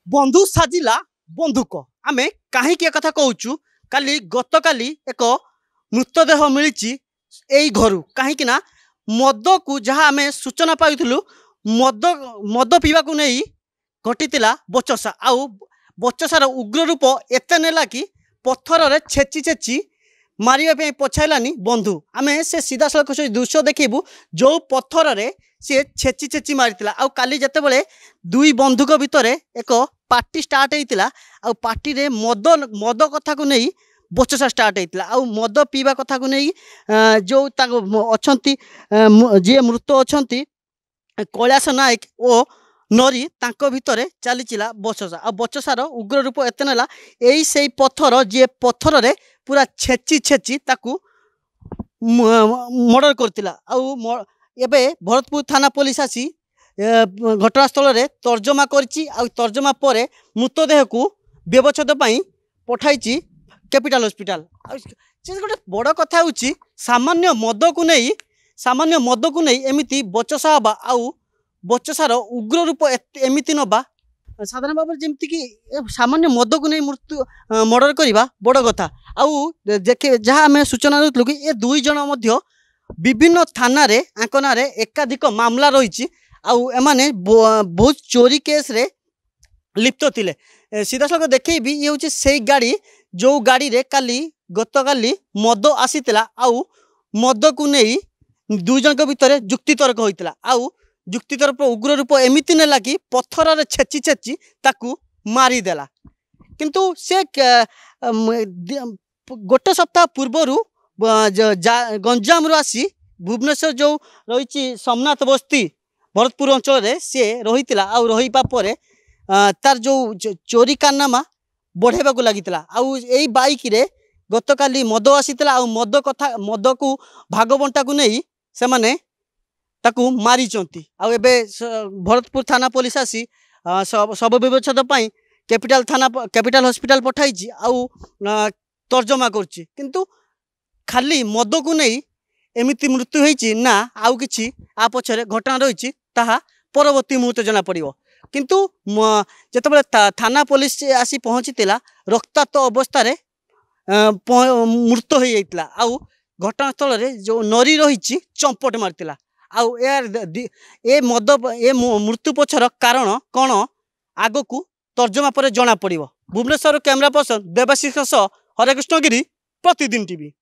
बंधु साजिला बंधुक आमे कहीं कथा कहूँ काली गत काली एक मृतदेह मिली घर कहीं मद को जहाँ आम सूचना पाइलु मद मद पीवा को नहीं घटी बचसा आउ बचसार उग्र रूप एत नेला कि पत्थर छेची छेची मारे पछाइलानी बंधु आमे से सीधा सड़क दृश्य देखू जो पत्थर सी छेची छेची मारी आउ काली जिते बड़े दुई बंधुक भितर एक पार्टी स्टार्ट होता आउ पार्टी रे मद मद कथा को नहीं बचसा स्टार्ट होता आउ मद पीवा कथा को नहीं जो अच्छा जी मृत अच्छा कैलाश नायक ओ नरी तांको भितर चलीला बचसा आ बचसार उग्र रूप एत नेला यही से पत्थर जी पत्थर रे पूरा छेची छेची ताकू मर्डर करतिला आउ एबे भरतपुर थाना पुलिस आसी घटनास्थल रे तर्जमा करछि आउ तर्जमा परे मृतदेह को व्यवच्छेद पई पठाइछि कैपिटल हॉस्पिटल। से गोटे बड़ कथा होछि सामान्य मद को नहीं एमिति बचसा हवा आउ बचसार उग्र रूप एमिति नबा साधारण भाव जमती कि सामान्य मद को नहीं मृत्यु मर्डर करवा बड़ कथा आउ देखे जहाँ आम सूचना देलु कि ये दुई जन मध्य विभिन्न थाना रे आंकना रे एकाधिक मामला रही आउ एमाने बहुत चोरी केस रे लिप्त थिले सीधा सड़क देखे भी ये हूँ से गाड़ी जो गाड़ी रे काली गत काली मद आसीला आउ मद को नहीं दुई जन भितर जुक्ति तर्क होता आउ जुक्ति तर्क उग्र रूप एमिति नेला कि पत्थर रे छेची छेची ताकू मारिदेला किंतु से गोटे सप्ताह पूर्वर गंजाम रू आसी भुवनेश्वर जो रही सोमनाथ बस्ती भरतपुर अंचल सी रही आउ रहीपा परे तार जो चोरी कारनामा बढ़ेबा को लगी आउ यही बाइक रे गत काली मद आसीला आउ मद कथा मद को भाग बंटा को नहीं से माने ताकू मारी आउ एबे भरतपुर थाना पुलिस आसी सब व्यवच्छेद पाई कैपिटल थाना कैपिटल हॉस्पिटल पठाई आउ तर्जमा करछि किंतु खाली मद को नहीं एमिति मृत्यु होईछि ना आउ किछि आ पछरे घटना रही ताहा परवर्ती मुहूर्त जना पड़िबो किंतु जेतेबेले थाना पुलिस आसी पहुँचीला रक्ताक्त अवस्था रे मृत हो जाइतिला आउ घटनास्थल रे जो नरी रही चंपट मारतिला आउ ए मद ए मृत्यु पछर कारण कौन आग को तर्जमा पर जना पड़िबो। भुवनेश्वर कैमरा पर्सन देवाशीष हरेकृष्ण गिरी प्रतिदिन टीवी।